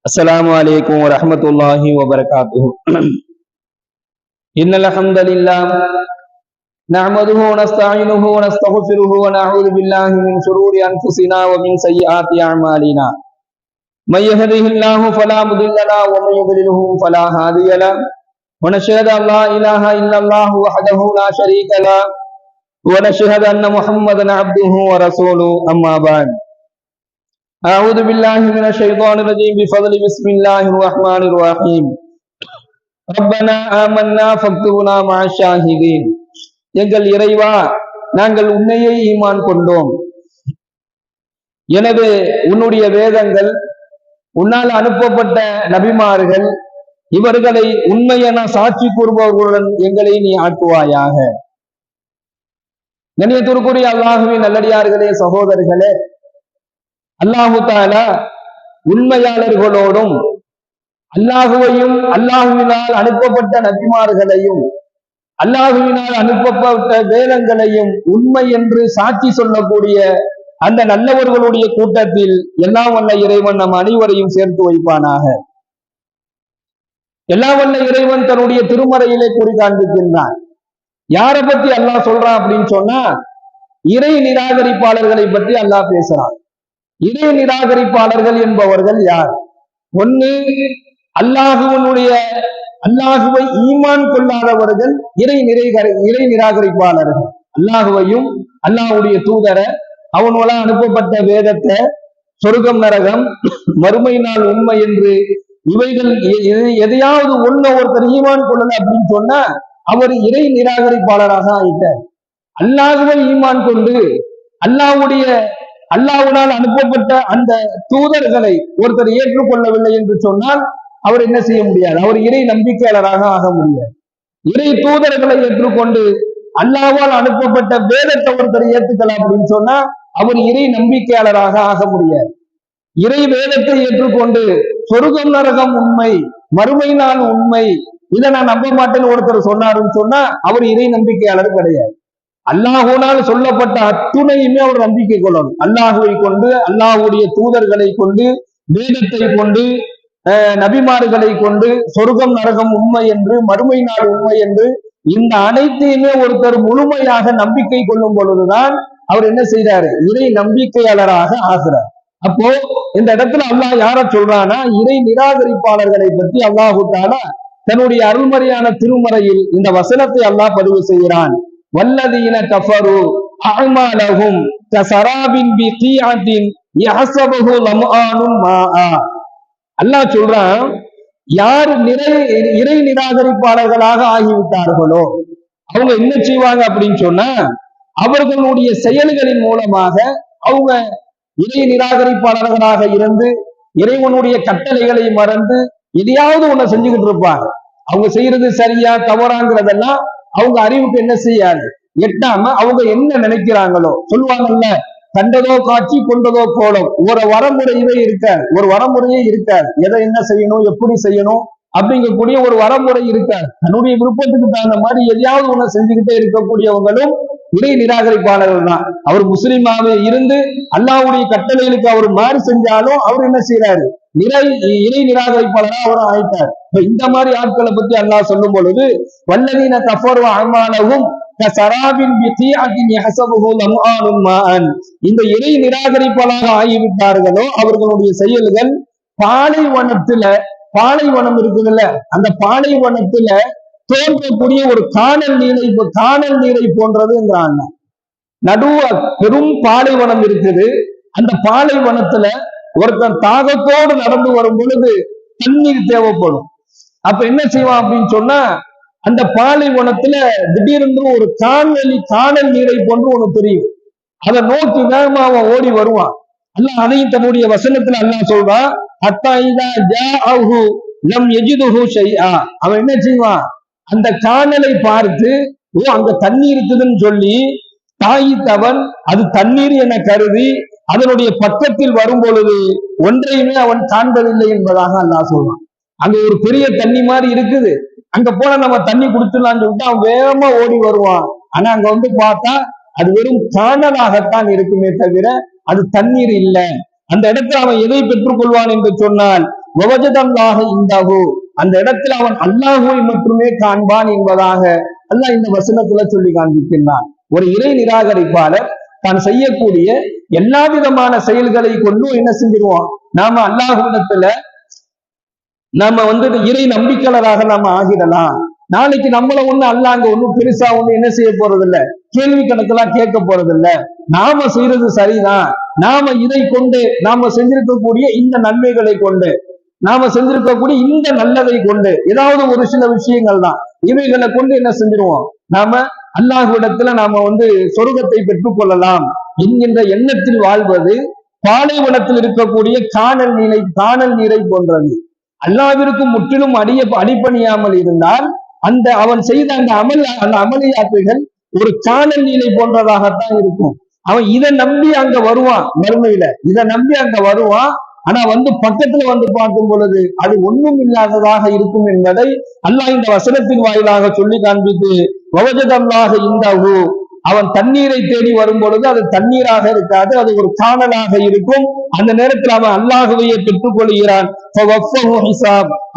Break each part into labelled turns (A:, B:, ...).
A: السلام عليكم ورحمة الله وبركاته. إن الحمد لله نعمده ونستعينه ونستغفره ونعوذ بالله من شرور أنفسنا ومن سيئات أعمالنا. من يهده الله فلا مضل له ومن يضلله فلا هادي له. ونشهد أن لا إله إلا الله وحده لا شريك له ونشهد أن محمدا عبده ورسوله. أما بعد، أعوذ بالله من الشيطان الرجيم بفضل بسم الله الرحمن الرحيم. ربنا آمنا فاكتبنا مع الشاهدين. எங்கள் இறைவா, நாங்கள் உன்னையே ஈமான் கொண்டோம், எனவே உன்னுடைய வேதங்கள், உன்னால் அனுப்பப்பட்ட நபிமார்கள், இவர்களை உண்மையென சாட்சி கூறுபவர்களுடன் எங்களை நீ ஆக்குவாயாக. கண்ணியத்திற்குரிய அல்லாஹுவின் நல்லடியார்களே, சகோதரர்களே, அல்லாஹு தஆலா உண்மையாளர்களோடும் அல்லாஹுவையும் அல்லாஹுவினால் அனுப்பப்பட்ட நபிமார்களையும் அல்லாஹுவினால் அனுப்பப்பட்ட வேதங்களையும் உண்மை என்று சாட்சி சொல்லக்கூடிய அந்த நல்லவர்களுடைய கூட்டத்தில் எல்லாம் வல்ல இறைவன் நம் அனைவரையும் சேர்த்து வைப்பானாக. எல்லாம் வல்ல இறைவன் தன்னுடைய திருமறையிலே கூறி காண்பிக்கின்றான். யாரை பத்தி அல்லாஹ் சொல்றான் அப்படின்னு சொன்னா, இறை நிராகரிப்பாளர்களை பற்றி அல்லாஹ் பேசுறான். இறை நிராகரிப்பாளர்கள் என்பவர்கள் யார்? ஒண்ணு, அல்லாஹுவை ஈமான் கொள்ளாதவர்கள் இறை நிராகரிப்பாளர்கள். அல்லாஹுவையும் அல்லாஹுடைய தூதரை, அவனோட அனுப்பப்பட்ட வேதத்தை, சொர்க்கம் நரகம் மறுமை நாள் உண்மை என்று இவைகள் எதையாவது ஒண்ணு ஒருத்தர் ஈமான் கொள்ளல அப்படின்னு சொன்னா அவர் இறை நிராகரிப்பாளராக ஆயிட்டார். அல்லாஹுவை ஈமான் கொண்டு அல்லாஹ்வினால் அனுப்பப்பட்ட அந்த தூதர்களை ஒருத்தர் ஏற்றுக்கொள்ளவில்லை என்று சொன்னால் அவர் என்ன செய்ய முடியாது? அவர் இறை நம்பிக்கையாளராக ஆக முடியாது. இறை தூதர்களை ஏற்றுக்கொண்டு அல்லாஹ்வால் அனுப்பப்பட்ட வேதத்தை ஒருத்தர் ஏற்றுக்கலாம் அப்படின்னு சொன்னா அவர் இறை நம்பிக்கையாளராக ஆக முடியாது. இறை வேதத்தை ஏற்றுக்கொண்டு சொர்க்கம் நரகம் உண்மை, மறுமை நாள் உண்மை, இதை நான் நம்ப மாட்டேன்னு ஒருத்தர் சொன்னாருன்னு சொன்னா அவர் இறை நம்பிக்கையாளர் கிடையாது. அல்லாஹுனால் சொல்லப்பட்ட அத்துணையுமே அவர் நம்பிக்கை கொள்ளணும். அல்லாஹுவை கொண்டு, அல்லாஹுடைய தூதர்களை கொண்டு, வேதத்தை கொண்டு, நபிமார்களை கொண்டு சொர்க்கம் நரகம் உண்மை என்று, மறுமை நாள் உண்மை என்று இந்த அனைத்தையுமே ஒருத்தர் முழுமையாக நம்பிக்கை கொள்ளும் பொழுதுதான் அவர் என்ன செய்யறாரு? இறை நம்பிக்கையாளராக ஆகிறார். அப்போ இந்த இடத்துல அல்லாஹ் யார சொல்றானா, இறை நிராகரிப்பாளர்களை பற்றி அல்லாஹு தஆலா தன்னுடைய அருள்மறையான திருமறையில் இந்த வசனத்தை அல்லாஹ் பதிவு செய்கிறான். வல்லதீன கஃபரு அஅமாலஹும் கஸராபின் பிகீஅத்தின் யஹ்ஸபுஹு லம்ஆனுன் மாஆ. அல்லாஹ் சொல்றான், யார் இறை நிராகரிப்பாளர்களாக ஆகிவிட்டார்களோ அவங்க என்ன செய்வாங்க அப்படின்னு சொன்னா, அவர்களுடைய செயல்களின் மூலமாக அவங்க இறை நிராகரிப்பாளர்களாக இருந்து இறைவனுடைய கட்டளைகளை மறந்து எதையாவது ஒண்ணு செஞ்சுக்கிட்டு இருப்பாங்க. அவங்க செய்யறது சரியா தவறாங்கிறதெல்லாம் அவங்க அறிவுக்கு என்ன செய்யாது, எட்டாம அவங்க என்ன நினைக்கிறாங்களோ சொல்லுவாங்கல்ல, கண்டதோ காட்சி கொண்டதோ கோலம், ஒரு வரமுறையே இருக்காது. எதை என்ன செய்யணும், எப்படி செய்யணும் அப்படிங்கக்கூடிய ஒரு வரமுறை இருக்காது. தன்னுடைய விருப்பத்துக்கு தகுந்த மாதிரி எதையாவது ஒண்ணு செஞ்சுக்கிட்டே இருக்கக்கூடியவங்களும் இறை நிராகரிப்பாளர்கள் தான். அவர் முஸ்லிமாவே இருந்து அல்லாஹ்வுடைய கட்டளைகளுக்கு அவர் மாறி செஞ்சாலும் அவர் என்ன செய்யறாரு? இறை நிராகரிப்பாளரா அவர் ஆயிட்டார். இந்த மாதிரி ஆட்களை பத்தி அல்லாஹ் சொல்லும் பொழுது, வல்லதீன கஃபரு அஅமாலஹும் கஸராபின் பிகீஅத்தின் யஹ்ஸபுஹு லம்ஆனுன் மாஅன், இந்த இறை நிராகரிப்பாளராக ஆகிவிட்டார்களோ அவர்களுடைய செயல்கள் பாலைவனம் இருக்குதுல்ல, அந்த பாலைவனத்துல தோன்றக்கூடிய ஒரு காணல் நீரை போன்றதுங்கிறாங்க. நடுவ பெரும் பாலைவனம் இருக்குது. அந்த பாலைவனத்துல ஒருத்தன் தாகத்தோடு நடந்து வரும் பொழுது தண்ணீர் தேவைப்படும். அப்ப என்ன செய்வான் அப்படின்னு சொன்னா, அந்த பாலைவனத்துல திடீர்னு ஒரு காணல் நீரை போன்று ஒண்ணு தெரியும். அதை நோக்கி வேகமா அவன் ஓடி வருவான். அல்லாஹ் அதையும் தன்னுடைய வசனத்துல அல்லாஹ் சொல்றான், ஹத்தா இதா ஜாஅஹு லம் யஜிதுஹு ஷைஆ. அவன் என்ன செய்வான்? அந்த காணலை பார்த்து, அங்க தண்ணி இருக்குதுன்னு சொல்லி தாயித்தவன் அது தண்ணீர் என கருதி அதனுடைய பக்கத்தில் வரும் பொழுது ஒன்றையுமே அவன் காண்பதில்லை என்பதாக அல்லாஹ் சொல்றான். அங்க ஒரு பெரிய தண்ணி மாதிரி இருக்குது, அங்க போன நம்ம தண்ணி குடிச்சிடலாம்னு சொல்லிட்டு அவன் வேகமா ஓடி வருவான். ஆனா அங்க வந்து பார்த்தா அது வெறும் காணலாகத்தான் இருக்குமே தவிர அது தண்ணீர் இல்லை. அந்த இடத்துல அவன் எதை பெற்றுக் கொள்வான் என்று சொன்னால், வவஜதல்லாஹ இந்தஹு, அந்த இடத்தில் அவன் அல்லாஹுவை மட்டுமே காண்பான் என்பதாக அல்லாஹ் இந்த வசனத்துல சொல்லி காண்பிக்கின்றான். ஒரு இறை நிராகரிப்பாளர் தான் செய்யக்கூடிய எல்லா விதமான செயல்களை கொண்டும் என்ன செஞ்சிருவோம், நாம அல்லாஹ்விடத்துல நாம இறை நம்பிக்கையாளராக நாம ஆகிடலாம். நாளைக்கு நம்மள அல்லாஹ் அங்க பெருசா என்ன செய்ய போறது இல்ல, கேள்வி கணக்கெல்லாம் கேட்க போறது இல்ல. நாம செய்யறது சரிதான், நாம இதை கொண்டு நாம செஞ்சிருக்கக்கூடிய இந்த நன்மைகளை கொண்டு நாம செஞ்சிருக்கக்கூடிய இந்த நல்லதை கொண்டு ஏதாவது ஒரு சில விஷயங்கள் தான், இவைகளை கொண்டு என்ன செஞ்சிருவோம், நாம அல்லாஹ்விடத்துல நாம சொர்க்கத்தை பெற்றுக் கொள்ளலாம் என்கின்ற எண்ணத்தில் வாழ்வது பாலைவனத்தில் இருக்கக்கூடிய காணல் நீரை போன்றது. அல்லாஹ்விற்கு முற்றிலும் அடிபணியாமல் இருந்தால் அவன் செய்த அந்த அமளியாத்துகள் ஒரு காணல் நீரை போன்றதாகத்தான் இருக்கும். அவன் இதை நம்பி அங்க வருவான், மறுமையில இதை நம்பி அங்க வருவான். ஆனா பக்கத்துல பார்க்கும் பொழுது அது ஒண்ணும் இல்லாததாக இருக்கும் என்பதை அல்லாஹ் இந்த வசனத்தின் வாயிலாக சொல்லி காண்பித்து, வவஜதல்லாஹ இந்தஹு, அவன் தண்ணீரை தேடி வரும் பொழுது அது தண்ணீராக இருக்காது, அது ஒரு காணலாக இருக்கும். அந்த நேரத்தில் அவன் அல்லாஹுவையே பெற்றுக் கொள்கிறான்.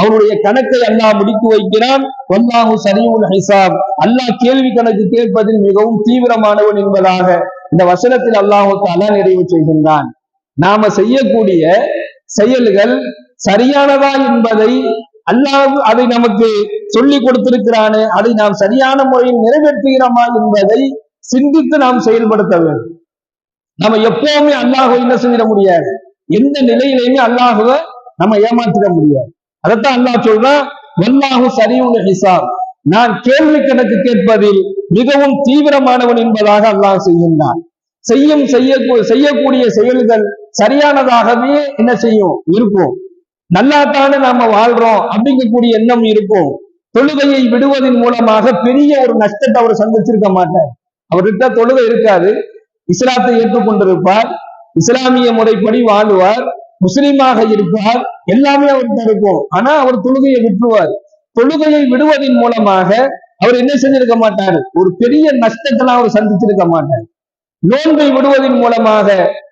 A: அவனுடைய கணக்கை அல்லாஹ் முடித்து வைக்கிறான். வல்லாஹு சரீஉல் ஹிசாப், அல்லாஹ் கேள்வி கணக்கு கேட்பதில் மிகவும் தீவிரமானவன் என்பதாக இந்த வசனத்தில் அல்லாஹு தஆலா நிறைவு செய்கின்றான். நாம செய்யக்கூடிய செயல்கள் சரியானதா என்பதை அல்லாஹ் அதை நமக்கு சொல்லி கொடுத்திருக்கிறானே, அதை நாம் சரியான முறையில் நிறைவேற்றுகிறோமா என்பதை சிந்தித்து நாம் செயல்படுத்த வேண்டும். நம்ம எப்பவுமே அல்லாஹ்வை என்ன செஞ்சிட முடியாது, எந்த நிலையிலையுமே அல்லாஹ்வை நம்ம ஏமாற்றிட முடியாது. அதைத்தான் அல்லாஹ் சொல்றான், வல்லாஹு சரீஉல் ஹிசாப், நான் கேள்வி கணக்கு கேட்பதில் மிகவும் தீவிரமானவன் என்பதாக அல்லாஹ் செய்கின்றான். செய்யக்கூடிய செயல்கள் சரியானதாகவே என்ன செய்யும் இருக்கும். நல்லாத்தானே நாம வாழ்றோம் அப்படிங்கக்கூடிய எண்ணம் இருக்கும். தொழுகையை விடுவதன் மூலமாக பெரிய ஒரு நஷ்டத்தை அவர் சந்திச்சிருக்க மாட்டார். அவர்கிட்ட தொழுகை இருக்காது, இஸ்லாத்தை ஏற்றுக்கொண்டிருப்பார், இஸ்லாமிய முறைப்படி வாழ்வார், முஸ்லீமாக இருப்பார், எல்லாமே அவர்கிட்ட இருக்கும். ஆனா அவர் தொழுகையை விட்டுருவார். தொழுகையை விடுவதன் மூலமாக அவர் என்ன செஞ்சிருக்க மாட்டார், ஒரு பெரிய நஷ்டத்தெல்லாம் அவர் சந்திச்சிருக்க மாட்டார். நோன்பை விடுவதன் மூலமாக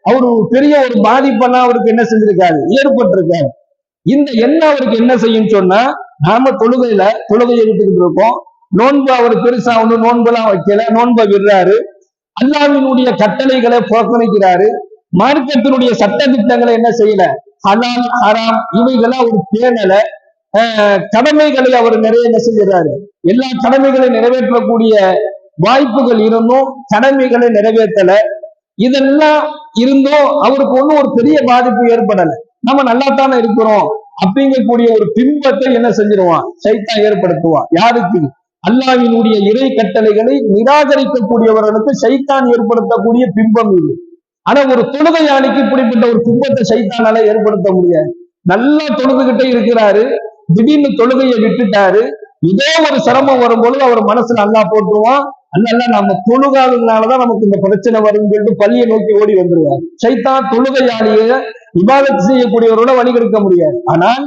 A: அவரு பெரிய ஒரு பாதிப்பெல்லாம் அவருக்கு என்ன செஞ்சிருக்காரு, ஏற்பட்டிருக்காரு. இந்த எண்ணம் அவருக்கு என்ன செய்யும் சொன்னா, நாம தொழுகையை விட்டுக்கிட்டு இருக்கோம், நோன்பு அவர் பெருசா நோன்பெல்லாம் வைக்கல, நோன்பை விடுறாரு, அல்லாஹ்வினுடைய கட்டளைகளை புறக்கணிக்கிறாரு, மார்க்கத்தினுடைய சட்ட திட்டங்களை என்ன செய்யல, ஹலால் ஹராம் இவைகளை அவர் பேணல, கடமைகளை அவர் நிறைய என்ன செஞ்சிடறாரு, எல்லா கடமைகளை நிறைவேற்றக்கூடிய வாய்ப்புகள் இருந்தும் கடமைகளை நிறைவேற்றல. இதெல்லாம் இருந்தும் அவருக்கு ஒரு பெரிய பாதிப்பு ஏற்படல. நம்ம நல்லாத்தானே இருக்கிறோம் அப்படிங்கக்கூடிய ஒரு பிம்பத்தை என்ன செஞ்சிருவான், சைத்தான் ஏற்படுத்துவான். யாருக்கு? அல்லாஹ்வினுடைய இறை கட்டளைகளை நிராகரிக்கக்கூடியவர்களுக்கு சைத்தான் ஏற்படுத்தக்கூடிய பிம்பம் இது. ஆனா ஒரு தொழுகையாளிக்கு இப்படிப்பட்ட ஒரு பிம்பத்தை சைத்தானால ஏற்படுத்த முடியாது. நல்லா தொழுதுகிட்டே இருக்கிறாரு, திடீர்னு தொழுகையை விட்டுட்டாரு, இதோ ஒரு சிரமம் வரும்பொழுது அவர் மனசுல அல்லாஹ் போட்டுருவான், அல்ல நம்ம தொழுகாததுனாலதான் நமக்கு இந்த பிரச்சனை வரும் சொல்லிட்டு பள்ளியை நோக்கி ஓடி வந்துருவார். சைத்தான் தொழுகையாளிய இபாதத் செய்யக்கூடியவரோட வழிகெடுக்க முடியாது. ஆனால்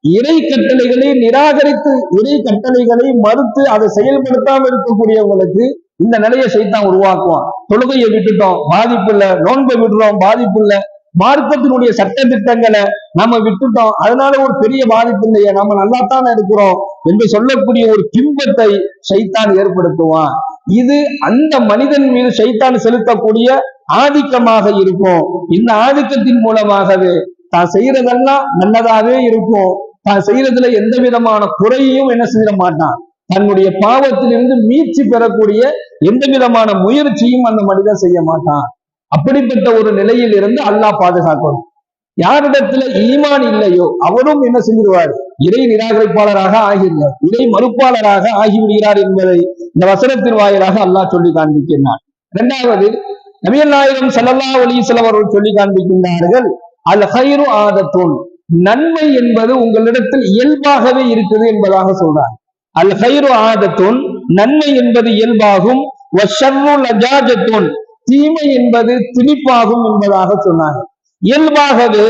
A: இறை கட்டளைகளை நிராகரித்து இறை கட்டளைகளை மறுத்து அதை செயல்படுத்தாமல் இருக்கக்கூடியவங்களுக்கு இந்த நிலையை சைத்தான் உருவாக்குவான். தொழுகையை விட்டுட்டோம் பாதிப்பு இல்ல, நோன்பை விடுறோம் பாதிப்பு இல்ல, மார்க்கத்தினுடைய சட்ட திட்டங்களை நாம விட்டுட்டோம் அதனால ஒரு பெரிய பாதிப்பு இல்லையே, நாம நல்லாத்தானே இருக்கிறோம் என்று சொல்லக்கூடிய ஒரு பிம்பத்தை சைத்தான் ஏற்படுத்துவான். இது அந்த மனிதன் மீது சைத்தான் செலுத்தக்கூடிய ஆதிக்கமாக இருக்கும். இந்த ஆதிக்கத்தின் மூலமாகவே தான் செய்யறதெல்லாம் நல்லதாவே இருக்கும், தான் செய்யறதுல எந்த விதமான குறையையும் என்ன செய்ய மாட்டான், தன்னுடைய பாவத்திலிருந்து மீட்சி பெறக்கூடிய எந்த விதமான முயற்சியும் அந்த மனிதன் செய்ய மாட்டான். அப்படிப்பட்ட ஒரு நிலையில் இருந்து அல்லாஹ் பாதுகாக்கணும். யாரிடத்துல ஈமான் இல்லையோ அவரும் என்ன செஞ்சிருவார், இறை நிராகரிப்பாளராக ஆகிறார், இறை மறுப்பாளராக ஆகிவிடுகிறார் என்பதை இந்த வசனத்தின் வாயிலாக அல்லாஹ் சொல்லி காண்பிக்கின்றார். இரண்டாவது, நபிகள் நாயகம் ஸல்லல்லாஹு அலைஹி வஸல்லம் அவர்கள் சொல்லி காண்பிக்கின்றார்கள், அல் ஹைரு ஆதத்துன், நன்மை என்பது உங்களிடத்தில் இயல்பாகவே இருக்குது என்பதாக சொல்றார். அல் ஹைரு ஆதத்துன், நன்மை என்பது இயல்பாகும், வஷர்ரு லஜாஜத்துன், தீமை என்பது திணிப்பாகும் என்பதாக சொன்னாங்க. இயல்பாகவே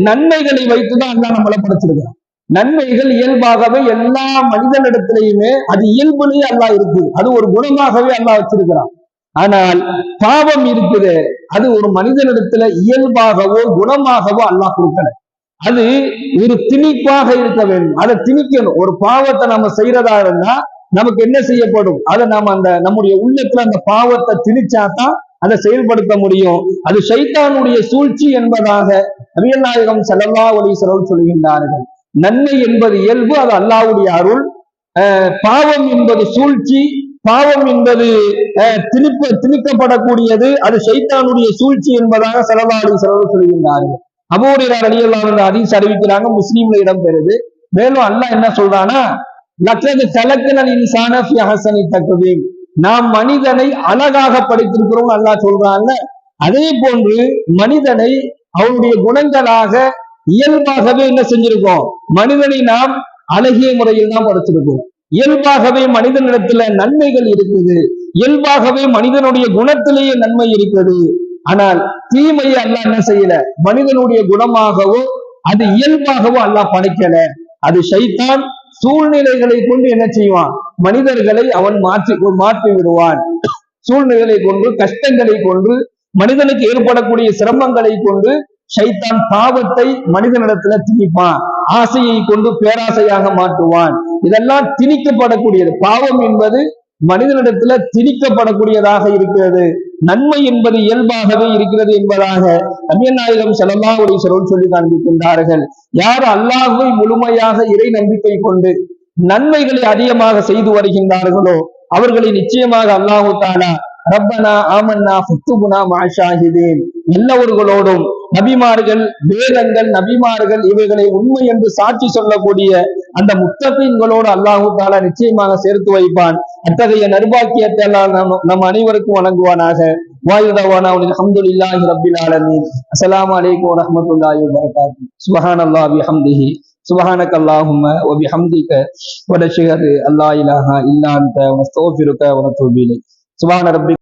A: நன்மைகளை வைத்துதான் அல்லாஹ் நம்மளை படைச்சிருக்கிறான். நன்மைகள் இயல்பாகவே எல்லா மனிதனிடத்திலையுமே அது இயல்புலேயே அல்லாஹ் இருக்குது, அது ஒரு குணமாகவே அல்லாஹ் வச்சிருக்கிறான். ஆனால் பாவம் இருக்குது, அது ஒரு மனிதனிடத்துல இயல்பாகவோ குணமாகவோ அல்லாஹ் கொடுக்கல. அது ஒரு திணிப்பாக இருக்க வேண்டும். அதை திணிக்கணும். ஒரு பாவத்தை நம்ம செய்யறதா இருந்தா நமக்கு என்ன செய்யப்படும்? அதை நாம நம்முடைய உள்ளத்துல அந்த பாவத்தை திணிச்சாதான் அதை செயல்படுத்த முடியும். அது ஷைத்தானுடைய சூழ்ச்சி என்பதாக நபிகள் நாயகம் ஸல்லல்லாஹு அலைஹி வஸல்லம் சொல்கின்றார்கள். நன்மை என்பது இயல்பு, அது அல்லாஹ்வுடைய அருள். பாவம் என்பது சூழ்ச்சி, பாவம் என்பது திணிக்கப்படக்கூடியது, அது ஷைத்தானுடைய சூழ்ச்சி என்பதாக ஸல்லல்லாஹு அலைஹி வஸல்லம் சொல்கின்றார்கள். அபூ ஹுரைரா ரலியல்லாஹு அன்ஹு ஹதீஸ் அறிவிக்கிறாங்க, முஸ்லிம்ல இடம்பெறுது. மேலும் அல்லாஹ் என்ன சொல்றானா, லக்கத் கலக்கனல் இன்சான ஃபீ அஹ்ஸனி தக்வீம், நாம் மனிதனை அழகாக படைத்திருக்கிறோம் அல்லாஹ் சொல்றாங்க. அதே போன்று மனிதனை அவனுடைய குணங்களாக இயல்பாகவே என்ன செஞ்சிருக்கோம்? மனிதனை நாம் அழகிய முறையில் தான் படைச்சிருக்கோம். இயல்பாகவே மனிதனிடத்துல நன்மைகள் இருக்குது, இயல்பாகவே மனிதனுடைய குணத்திலேயே நன்மை இருக்குது. ஆனால் தீமையை அல்லாஹ் என்ன செய்யல? மனிதனுடைய குணமாகவோ அது இயல்பாகவோ அல்லாஹ் படைக்கல. அது ஷைத்தான் சூழ்நிலைகளை கொண்டு என்ன செய்வான்? மனிதர்களை அவன் மாற்றி விடுவான். சூழ்நிலைகளை கொண்டு, கஷ்டங்களை கொண்டு, மனிதனுக்கு ஏற்படக்கூடிய சிரமங்களை கொண்டு ஷைத்தான் பாவத்தை மனிதனிடத்துல திணிப்பான். ஆசையை கொண்டு பேராசையாக மாற்றுவான். இதெல்லாம் திணிக்கப்படக்கூடியது. பாவம் என்பது மனிதனிடத்துல திணிக்கப்படக்கூடியதாக இருக்கிறது. நன்மை என்பது இயல்பாகவே இருக்கிறது என்பதாக நபிகள் நாயகம் ஸல்லல்லாஹு அலைஹி வஸல்லம் சொல்லி காண்பிக்கின்றார்கள். யார் அல்லாஹ்வை முழுமையாக இறை நம்பிக்கை கொண்டு நன்மைகளை அதிகமாக செய்து வருகின்றார்களோ அவர்களை நிச்சயமாக அல்லாஹு தஆலா ரப்பனா ஆமன்னா ஃபக்துபுனா மஅஷாஹிதீன், எல்லாவர்களோடும் நபிமார்கள், வேதங்கள், நபிமார்கள் இவைகளை உண்மை என்று சாட்சி சொல்லக்கூடிய அந்த முத்தகீன்களோடு அல்லாஹு தஆலா நிச்சயமாக சேர்த்து வைப்பான். அத்தகைய நற்பாக்கியத்தை எல்லாம் நம் அனைவருக்கும் வழங்குவானாக. வாயுதவானா அல்ஹம்துலில்லாஹி ரப்பில் ஆலமீன். அஸ்ஸலாமு அலைக்கும் வரஹ்மத்துல்லாஹி வபரகாத்துஹு. சுப்ஹானல்லாஹி வபிஹம்திஹி சுப்ஹானக அல்லாஹும்ம வபிஹம்திக வனஷ்ஹது அல்லா இலாஹா இல்லா அன்த வனஸ்தக்ஃபிருக வனதூபு இலைக். சுப்ஹான ரப்பி